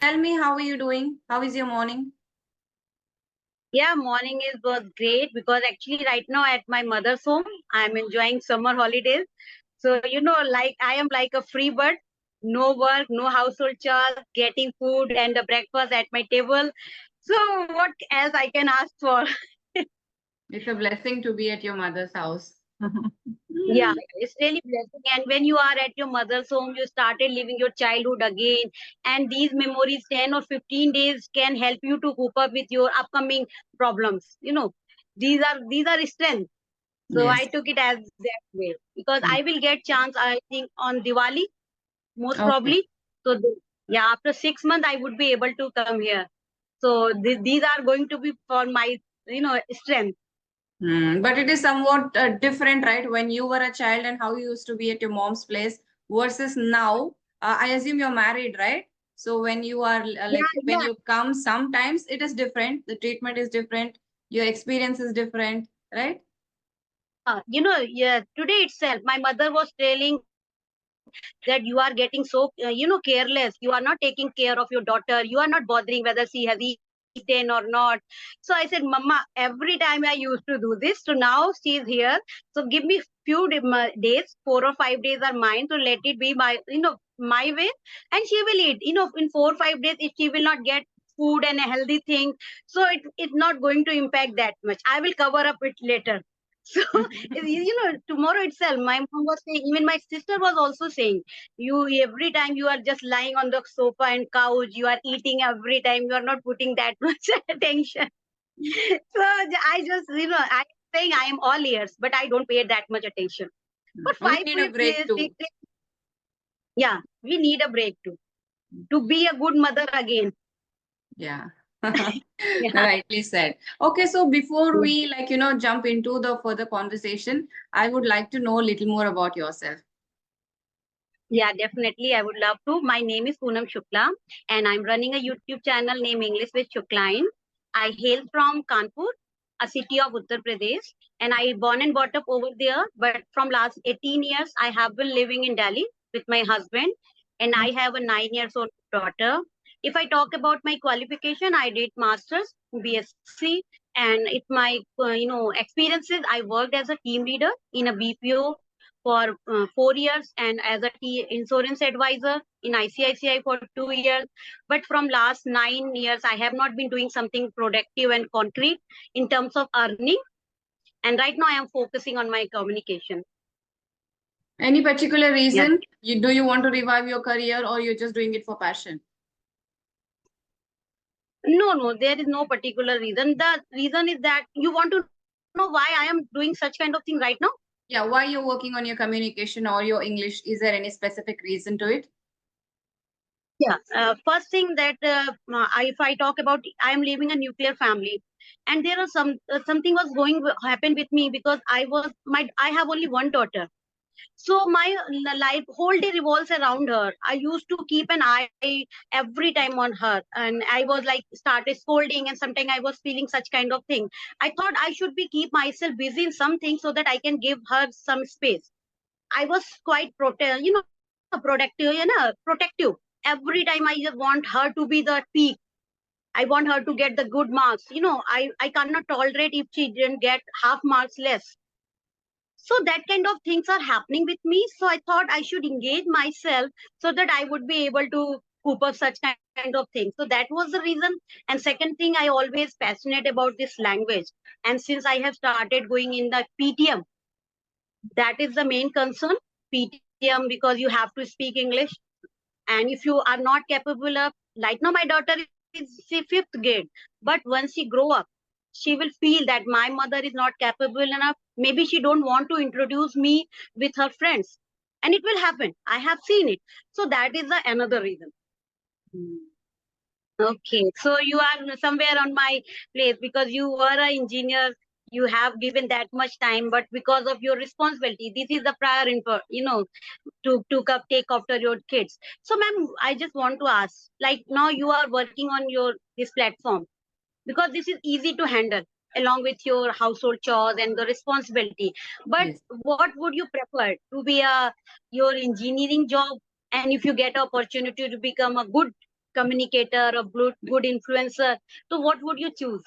Tell me, how are you doing? How is your morning? Yeah, morning was great because actually right now at my mother's home, I'm enjoying summer holidays. So, like I am like a free bird, no work, no household chores, getting food and the breakfast at my table. So what else I can ask for? It's a blessing to be at your mother's house. Yeah, it's really blessing. And when you are at your mother's home, you started living your childhood again. And these memories, 10 or 15 days, can help you to cope up with your upcoming problems. These are strength. So I Yes. took it as that way because Mm. I will get chance, I think, on Diwali, most Okay. probably. So yeah, after 6 months, I would be able to come here. So these are going to be for my, strength. But it is somewhat different, right? When you were a child and how you used to be at your mom's place versus now. I assume you're married, right? So when you are Yeah, like when yeah. you come, sometimes it is different. The treatment is different. Your experience is different, right? Yeah, today itself, my mother was telling that you are getting so, careless. You are not taking care of your daughter. You are not bothering whether she has eaten or not. So I said, Mama, every time I used to do this. So now she is here. So give me days, 4 or 5 days are mine. So let it be my way, and she will eat. In 4 or 5 days, if she will not get food and a healthy thing, so it's not going to impact that much. I will cover up it later. So, tomorrow itself, my mom was saying, even my sister was also saying, you every time you are just lying on the sofa and couch, you are eating every time, you are not putting that much attention. So I just, I'm saying I am all ears, but I don't pay that much attention. For We five, need a break too. yeah, we need a break too, to be a good mother again. Yeah. Yeah. Rightly said. Okay, so before we jump into the further conversation, I would like to know a little more about yourself. Yeah, definitely. I would love to. My name is Poonam Shukla, and I'm running a YouTube channel named English with Shuklain. I hail from Kanpur, a city of Uttar Pradesh, and I born and brought up over there. But from last 18 years, I have been living in Delhi with my husband, and I have a 9 years old daughter. If I talk about my qualification, I did masters, BSc, and if my experiences, I worked as a team leader in a BPO for 4 years and as a insurance advisor in ICICI for 2 years. But from last 9 years, I have not been doing something productive and concrete in terms of earning. And right now, I am focusing on my communication. Any particular Yeah. reason? Do you want to revive your career or you're just doing it for passion? No, no, there is no particular reason. The reason is that you want to know why I am doing such kind of thing right now. Yeah, why you're working on your communication or your English? Is there any specific reason to it? Yeah. First thing that if I talk about, I am living a nuclear family, and there are something was going happen with me because I have only one daughter. So my life whole day revolves around her. I used to keep an eye every time on her, and I was like started scolding, and sometimes I was feeling such kind of thing. I thought I should be keep myself busy in something so that I can give her some space. I was quite protective. Every time I just want her to be the peak. I want her to get the good marks. I cannot tolerate if she didn't get half marks less. So that kind of things are happening with me. So I thought I should engage myself so that I would be able to cope up such kind of things. So that was the reason. And second thing, I always passionate about this language. And since I have started going in the PTM, that is the main concern. PTM, because you have to speak English. And if you are not capable of, like now my daughter is say fifth grade, but once she grow up, she will feel that my mother is not capable enough. Maybe she don't want to introduce me with her friends, and it will happen. I have seen it. So that is the another reason. Hmm. Okay, so you are somewhere on my place because you were an engineer. You have given that much time, but because of your responsibility, this is the prior info, to take after your kids. So, ma'am, I just want to ask, like now you are working on your this platform because this is easy to handle along with your household chores and the responsibility. But Yes. what would you prefer to be a your engineering job, and if you get opportunity to become a good communicator, a good influencer. So what would you choose?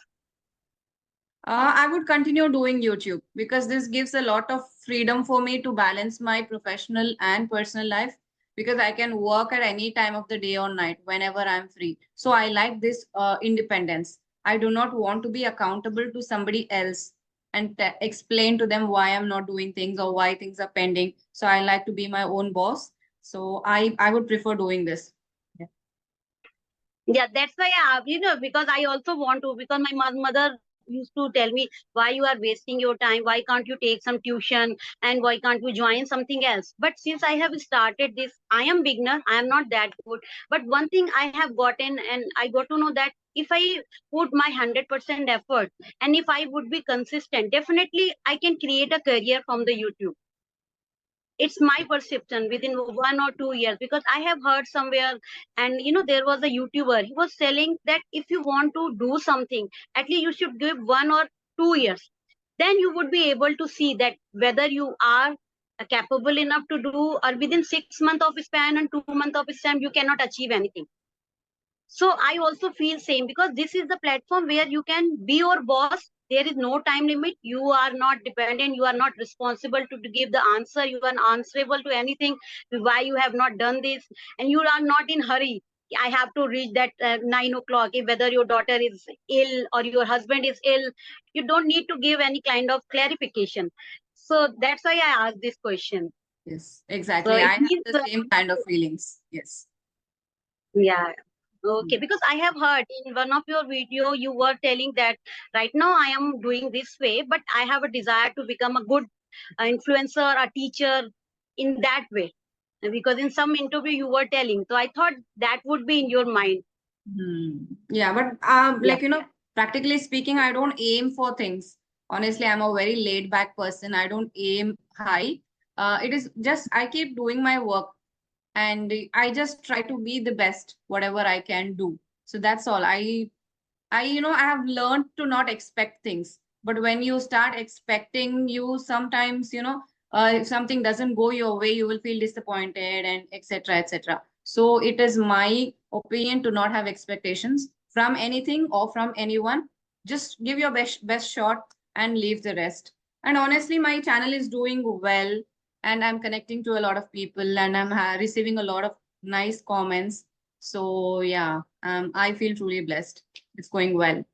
I would continue doing YouTube because this gives a lot of freedom for me to balance my professional and personal life because I can work at any time of the day or night whenever I'm free. So I like this independence. I do not want to be accountable to somebody else and explain to them why I'm not doing things or why things are pending. So I like to be my own boss. So I would prefer doing this. Yeah. Yeah, that's why because I also want to, because my mother used to tell me, why you are wasting your time, why can't you take some tuition, and why can't you join something else. But since I have started this, I am beginner, I am not that good, but one thing I have gotten, and I got to know that if I put my 100% effort, and if I would be consistent, definitely I can create a career from the YouTube. It's my perception within 1 or 2 years, because I have heard somewhere, and there was a YouTuber, he was telling that if you want to do something, at least you should give 1 or 2 years, then you would be able to see that whether you are capable enough to do, or within 6 months of span and 2 months of span you cannot achieve anything. So I also feel same, because this is the platform where you can be your boss. There is no time limit. You are not dependent. You are not responsible to give the answer. You are answerable to anything, why you have not done this, and you are not in hurry. I have to reach that 9 o'clock. If whether your daughter is ill or your husband is ill, you don't need to give any kind of clarification. So that's why I asked this question. Yes, So exactly. it I have means the same kind of feelings. Yes. yeah. Mm. Okay, because I have heard in one of your video you were telling that right now I am doing this way, but I have a desire to become a good influencer, a teacher in that way. Because in some interview you were telling, so I thought that would be in your mind. Yeah, but Yeah, practically speaking, I don't aim for things. Honestly, I'm a very laid back person. I don't aim high. It is just I keep doing my work and I just try to be the best, whatever I can do. So that's all. I have learned to not expect things. But when you start expecting, you sometimes, if something doesn't go your way, you will feel disappointed and etc. etc. So it is my opinion to not have expectations from anything or from anyone. Just give your best shot and leave the rest. And honestly, my channel is doing well, and I'm connecting to a lot of people, and I'm receiving a lot of nice comments. So yeah, I feel truly blessed. It's going well.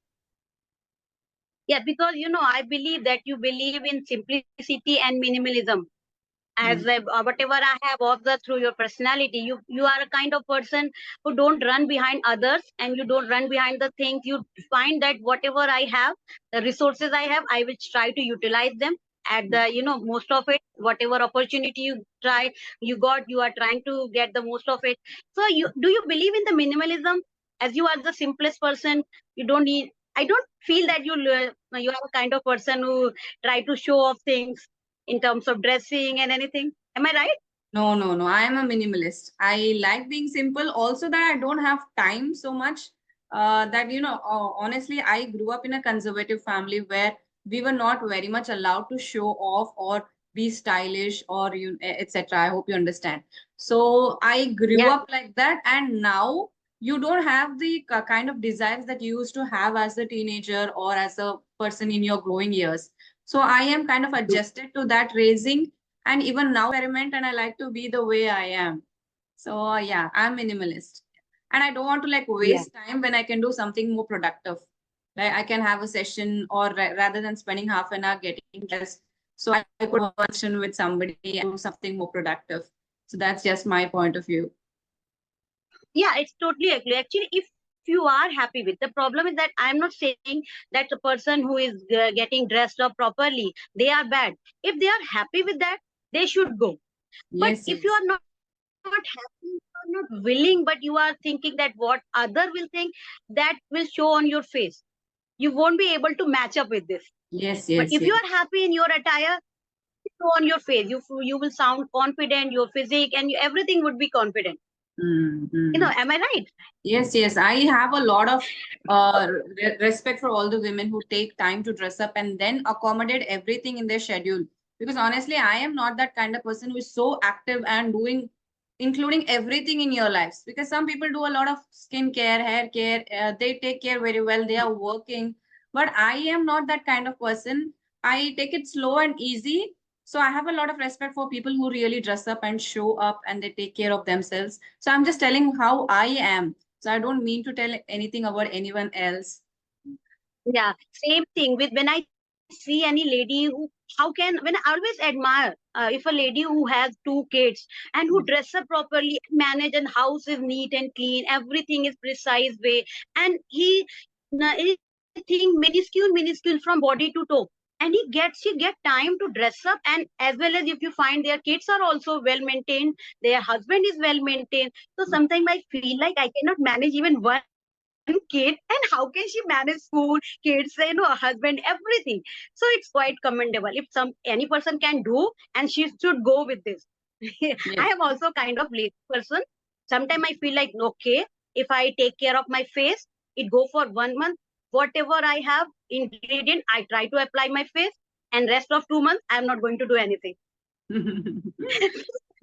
yeah, because I believe that you believe in simplicity and minimalism. As Mm. whatever I have observed through your personality, you are a kind of person who don't run behind others, and you don't run behind the things. You find that whatever I have, the resources I have, I will try to utilize them at the most of it. Whatever opportunity you are trying to get the most of it. So do you believe in the minimalism, as you are the simplest person? You don't need, I don't feel that you are a kind of person who try to show off things in terms of dressing and anything. Am I right? No, no, no. I am a minimalist. I like being simple. Also, that I don't have time so much. Honestly, I grew up in a conservative family where we were not very much allowed to show off or be stylish or etc. I hope you understand. So I grew Yeah, up like that, and now you don't have the kind of desires that you used to have as a teenager or as a person in your growing years. So I am kind of adjusted to that raising, and even now experiment, and I like to be the way I am. So yeah, I'm minimalist, and I don't want to like yeah, waste time when I can do something more productive. Like I can have a session, or rather than spending half an hour getting dressed, so I could have a session with somebody and do something more productive. So that's just my point of view. yeah. It's totally agree. Actually, if you are happy with, the problem is that I'm not saying that the person who is getting dressed up properly, they are bad. If they are happy with that, they should go. But Yes, if you yes. are not happy, you are not willing, but you are thinking that what other will think, that will show on your face. You won't be able to match up with this. Yes, But yes, if you yes. are happy in your attire, on your face, you will sound confident, your physique and everything would be confident. Mm-hmm. Am I right? Yes, yes. I have a lot of respect for all the women who take time to dress up and then accommodate everything in their schedule. Because honestly, I am not that kind of person who is so active and doing including everything in your lives, because some people do a lot of skin care, hair care, they take care very well, they are working, but I am not that kind of person. I take it slow and easy. So I have a lot of respect for people who really dress up and show up and they take care of themselves. So I'm just telling how I am. So I don't mean to tell anything about anyone else. Yeah, same thing with when I see any lady who, how can, when I always admire if a lady who has two kids and who dress up properly, manage, and house is neat and clean, everything is precise way, and anything minuscule from body to toe, and she get time to dress up, and as well as if you find their kids are also well maintained, their husband is well maintained. So sometimes I feel like I cannot manage even one kid, and how can she manage school, kids, husband, everything? So it's quite commendable if any person can do, and she should go with this. I am Yes. also kind of lazy person. Sometimes I feel like, okay, if I take care of my face, it go for 1 month. Whatever I have ingredient, I try to apply my face, and rest of 2 months, I am not going to do anything.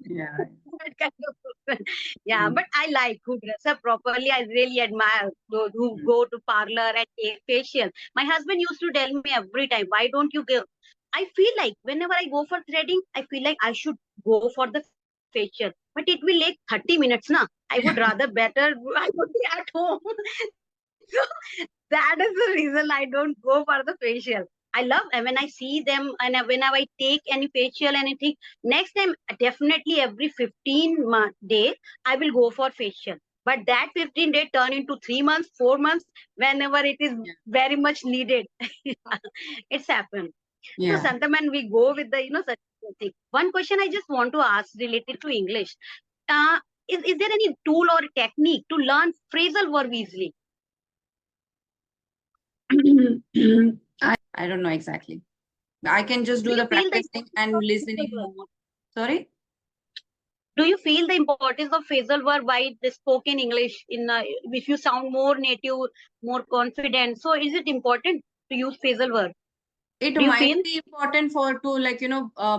Yeah. That kind of person. Yeah, but I like who dress up properly. I really admire those who go to parlor and take facial. My husband used to tell me every time, why don't you go? I feel like whenever I go for threading, I feel like I should go for the facial. But it will take 30 minutes, na. I would rather better, I would be at home. So that is the reason I don't go for the facial. I love, and when I see them, and whenever I take any facial, anything, next time definitely every 15 day I will go for facial. But that 15 day turn into 3 months, 4 months, whenever it is Yeah. very much needed. It's happened. So Yeah. sometimes when we go with the such thing. One question I just want to ask related to English. Uh, is there any tool or technique to learn phrasal verb easily? I don't know exactly. I can just Do do you the feel the practicing importance and of listening phrasal verb? more. Sorry? Do you feel the importance of phrasal verb while the spoken English in if you sound more native, more confident? So is it important to use phrasal verb? It Do you might feel? be important for to like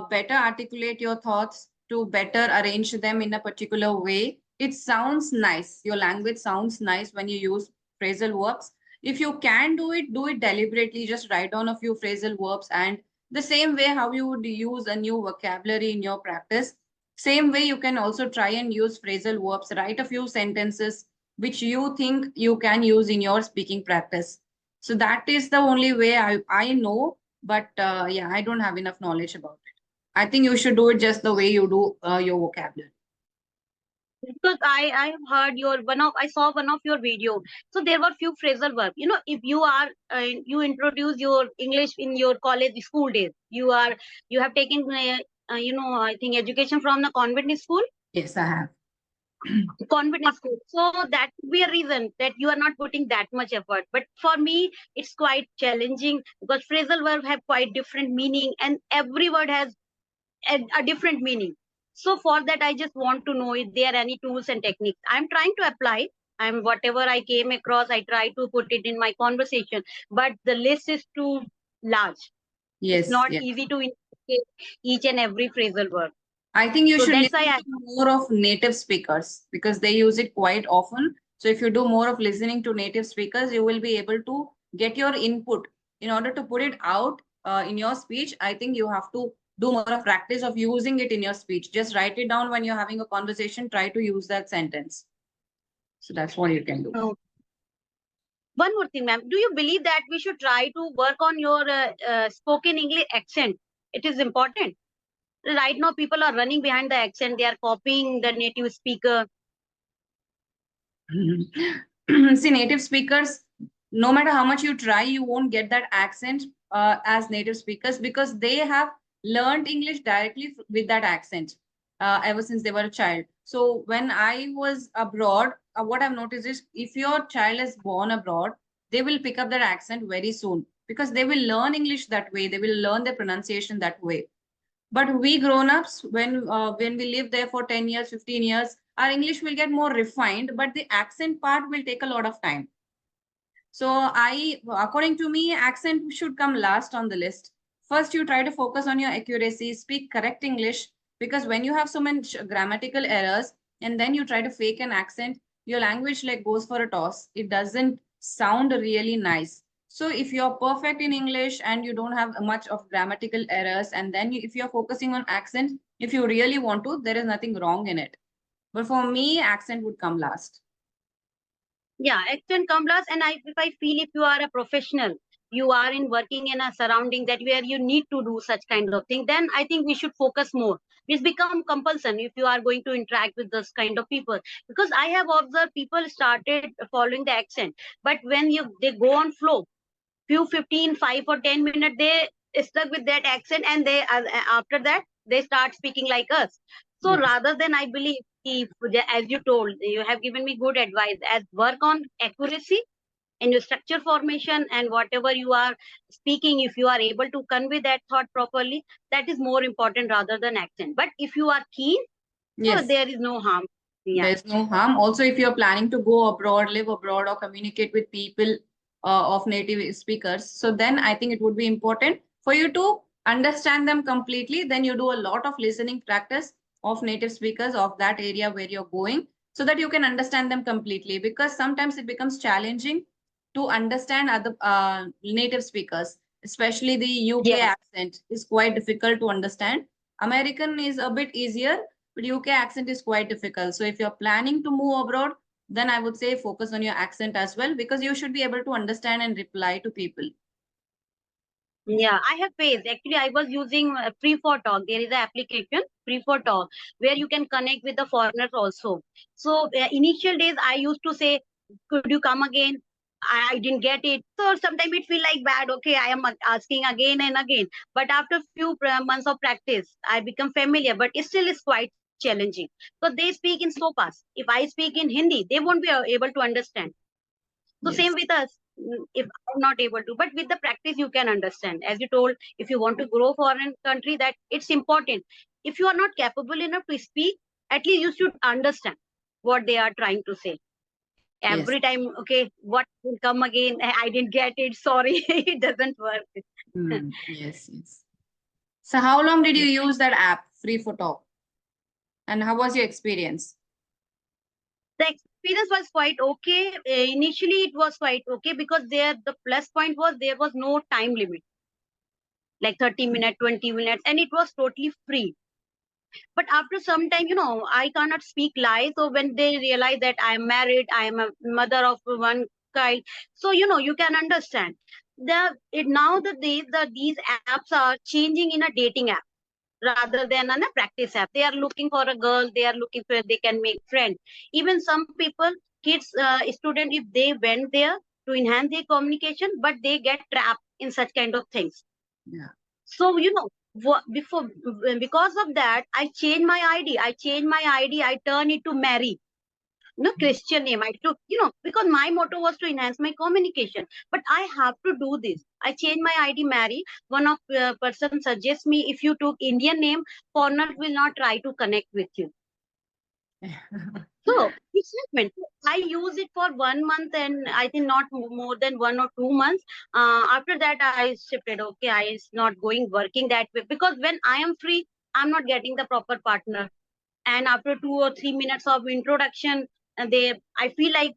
better articulate your thoughts, to better arrange them in a particular way. It sounds nice, your language sounds nice when you use phrasal verbs. If you can do it deliberately. Just write down a few phrasal verbs, and the same way how you would use a new vocabulary in your practice, same way you can also try and use phrasal verbs. Write a few sentences which you think you can use in your speaking practice. So that is the only way I know, but yeah, I don't have enough knowledge about it. I think you should do it just the way you do your vocabulary. Because I have heard your one of I saw one of your video. So there were few phrasal verb. If you are you introduce your English in your college school days, you have taken I think education from the convent school. Yes, I have. Confidence school. So that could be a reason that you are not putting that much effort. But for me, it's quite challenging because phrasal verb have quite different meaning, and every word has a different meaning. So for that, I just want to know if there are any tools and techniques. I'm trying to apply. I'm whatever I came across, I try to put it in my conversation. But the list is too large. It's Yes, not yes. easy to indicate each and every phrasal verb. I think you So should that's listen why to more of native speakers because they use it quite often. So if you do more of listening to native speakers, you will be able to get your input. In order to put it out in your speech, I think you have to do more of practice of using it in your speech. Just write it down when you're having a conversation, try to use that sentence. So that's what you can do. I. One more thing, ma'am. Do you believe that we should try to work on your spoken English accent? It is important. Right now, people are running behind the accent. They are copying the native speaker. See, native speakers, no matter how much you try, you won't get that accent as native speakers because they have learned English directly with that accent ever since they were a child. So when I was abroad, what I've noticed is if your child is born abroad, they will pick up that accent very soon because they will learn English that way. They will learn their pronunciation that way. But we grown-ups, when we live there for 10 years, 15 years, our English will get more refined, but the accent part will take a lot of time. So according to me, accent should come last on the list. First, you try to focus on your accuracy, speak correct English, because when you have so many grammatical errors, and then you try to fake an accent, your language like goes for a toss. It doesn't sound really nice. So if you're perfect in English and you don't have much of grammatical errors, and then if you're focusing on accent, if you really want to, there is nothing wrong in it. But for me, accent would come last. Yeah, accent come last. And if I feel if you are a professional, you are in working in a surrounding that where you need to do such kind of thing, then I think we should focus more. It's become compulsion if you are going to interact with this kind of people. Because I have observed people started following the accent, but when they go on flow, few 15, 5 or 10 minutes, they stuck with that accent, and they after that they start speaking like us. So Yes. rather than, I believe, if, as you told, you have given me good advice, as work on accuracy in your structure formation, and whatever you are speaking, if you are able to convey that thought properly, that is more important rather than accent. But if you are keen, so Yes. there is no harm. Yeah. There's no harm. Also, if you're planning to go abroad, live abroad, or communicate with people of native speakers, so then I think it would be important for you to understand them completely. Then you do a lot of listening practice of native speakers of that area where you're going, so that you can understand them completely. Because sometimes it becomes challenging to understand other native speakers, especially the UK Yes. accent is quite difficult to understand. American is a bit easier, but UK accent is quite difficult. So if you're planning to move abroad, then I would say focus on your accent as well, because you should be able to understand and reply to people. Yeah, I have faced. Actually, I was using Free for Talk. There is an application, Free for Talk, where you can connect with the foreigners also. So, initial days, I used to say, "Could you come again?" I didn't get it. So sometimes it feel like bad. Okay, I am asking again and again. But after few months of practice, I become familiar. But it still is quite challenging. So they speak in so fast. If I speak in Hindi, they won't be able to understand. So same Yes. with us. If I'm not able to, but with the practice you can understand. As you told, if you want to grow foreign country, that it's important. If you are not capable enough to speak, at least you should understand what they are trying to say. Yes. Every time, okay, what will come again? I didn't get it. Sorry, it doesn't work. Yes. Yes. So how long did you use that app, Free for Talk? And how was your experience? The experience was quite okay. Initially, it was quite okay because there the plus point was there was no time limit, like 30 minutes, 20 minutes, and it was totally free. But after some time, I cannot speak lies. So when they realize that I am married, I am a mother of one child, so you can understand. Now the days that these apps are changing in a dating app rather than on a practice app. They are looking for a girl. They are looking for they can make friends. Even some people, kids, student, if they went there to enhance their communication, but they get trapped in such kind of things. Yeah. So, before because of that, I changed my ID. I changed my ID. I turn it to Mary. No Christian name. I took, because my motto was to enhance my communication. But I have to do this. I changed my ID Mary. One of person suggests me, if you took Indian name, foreigners will not try to connect with you. So it's happened. I use it for 1 month, and I think not more than 1 or 2 months. After that, I shifted. Okay, I is not going working that way because when I am free, I'm not getting the proper partner. And after 2 or 3 minutes of introduction, I feel like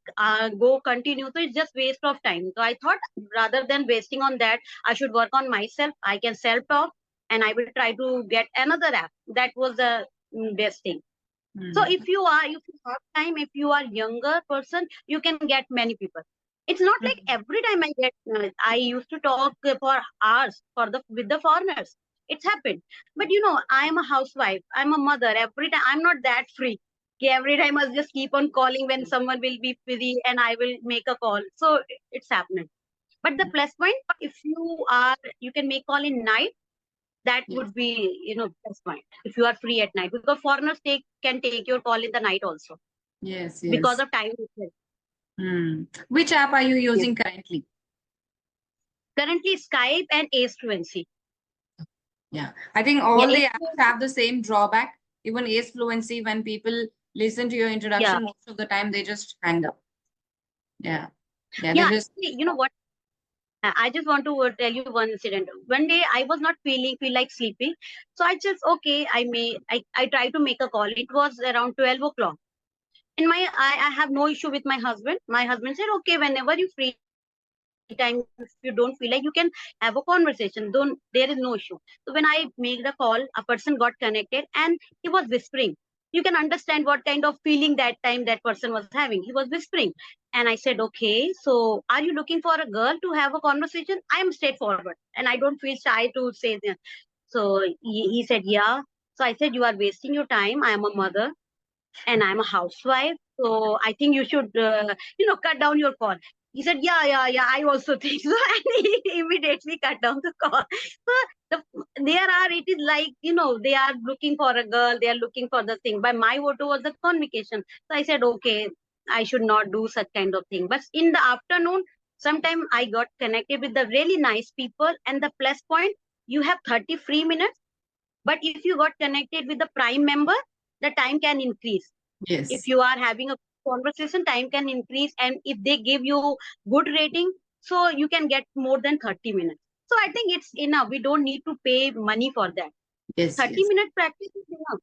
go continue. So it's just waste of time. So I thought rather than wasting on that, I should work on myself. I can self talk, and I will try to get another app. That was the best thing. So Mm. if you have time, if you are younger person, you can get many people. It's not like every time I used to talk for hours with the foreigners. It's happened. But I am a housewife. I'm a mother. Every time I'm not that free. Okay, every time I'll just keep on calling when someone will be busy and I will make a call. So it's happening. But the plus point, if you can make call in night, that Yes. would be plus point if you are free at night, because foreigners can take your call in the night also Yes. because Yes. of time itself. Which app are you Yes. using currently? Currently Skype and Ace Fluency. Yeah. I think Yeah, all the Ace apps Fluency. have the same drawback. Even Ace Fluency, when people listen to your Yeah, introduction, most of the time they just hang up. Yeah. Yeah. They yeah, just, actually, you know what, I just want to tell you one incident. One day I was not feel like sleeping, so I just, okay, I try to make a call. It was around 12 o'clock. In I have no issue with my husband. My husband said, okay, whenever you free time, if you don't feel like, you can have a conversation. Don't, there is no issue. So when I made the call, a person got connected and he was whispering. You can understand what kind of feeling that time that person was having. He was whispering. And I said, okay, so are you looking for a girl to have a conversation? I am straightforward and I don't feel shy to say that. So he said, yeah. So I said, you are wasting your time. I am a mother and I'm a housewife. So I think you should, cut down your call. He said, yeah, I also think so. And he immediately cut down the call. So it is like, they are looking for a girl, they are looking for the thing. But my motto was the communication. So I said, okay, I should not do such kind of thing. But in the afternoon, sometime I got connected with the really nice people. And the plus point, you have 30 free minutes. But if you got connected with the prime member, the time can increase. If Yes. you are having a conversation, time can increase. And if they give you good rating, so you can get more than 30 minutes. So I think it's enough. We don't need to pay money for that. Yes. 30-minute practice is enough.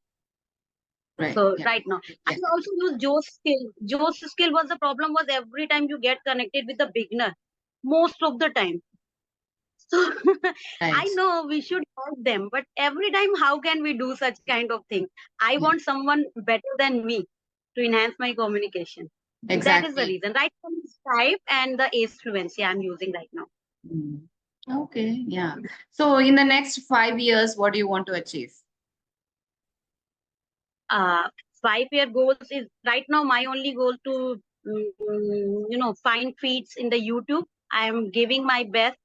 Right. So Yeah. right now, I Yeah. also use Joe's skill. Joe's skill was the problem was every time you get connected with a beginner, most of the time. So I Right. know we should help them, but every time, how can we do such kind of thing? I Yeah. want someone better than me to enhance my communication. So that is the Exactly. reason. Right now, it's Skype and the Ace Fluency I'm using right now. Mm. Okay. Yeah. So in the next 5 years, what do you want to achieve? uh, 5 year goals is right now my only goal to find feeds in the YouTube. I am giving my best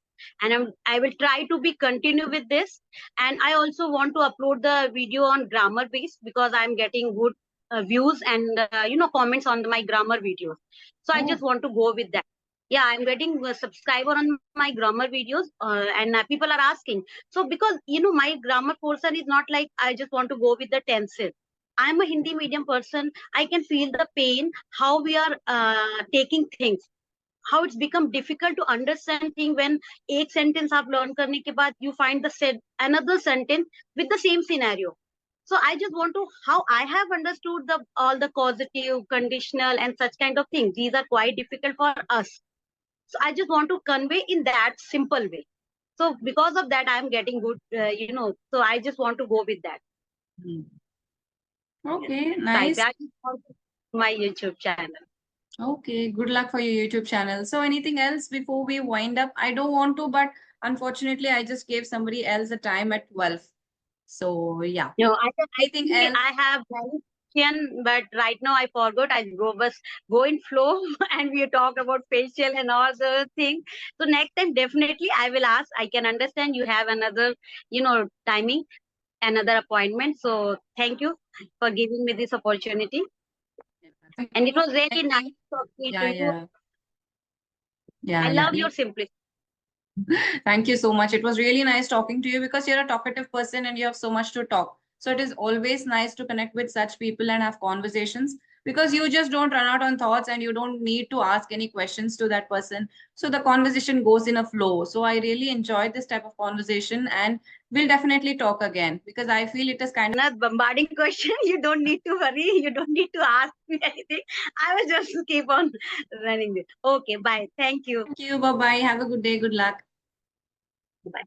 and I will try to be continue with this. And I also want to upload the video on grammar base because I'm getting good views and comments on my grammar videos. So I Oh, just want to go with that. Yeah, I'm getting a subscriber on my grammar videos, and people are asking. So because my grammar portion is not like I just want to go with the tenses. I'm a Hindi medium person. I can feel the pain, how we are taking things, how it's become difficult to understand thing when एक sentence आप learn करने के बाद you find the said another sentence with the same scenario. So I just want to how I have understood the all the causative, conditional, and such kind of things. These are quite difficult for us. So I just want to convey in that simple way. So because of that, I'm getting good. So I just want to go with that. mm. Yes. Okay. Right. Nice. That is also my YouTube channel. Okay. Good luck for your YouTube channel. So anything else before we wind up? I don't want to, but unfortunately, I just gave somebody else a time at 12. So yeah. No, Anything actually else? I have many question, but right now I forgot. I go in flow, and we talk about facial and all the things. So next time definitely I will ask. I can understand you have another, timing, another appointment. So thank you for giving me this opportunity, Thank and it you for was really nice connecting. talking Yeah, to you. yeah. I Yeah, yeah. love your simplicity. Thank you so much. It was really nice talking to you because you're a talkative person and you have so much to talk. So it is always nice to connect with such people and have conversations because you just don't run out on thoughts and you don't need to ask any questions to that person. So the conversation goes in a flow. So I really enjoyed this type of conversation and we'll definitely talk again because I feel it is kind of Another bombarding question. You don't need to worry. You don't need to ask me anything. I will just keep on running this. Okay, bye. Thank you. thank you. Bye bye. Have a good day. Good luck. Bye.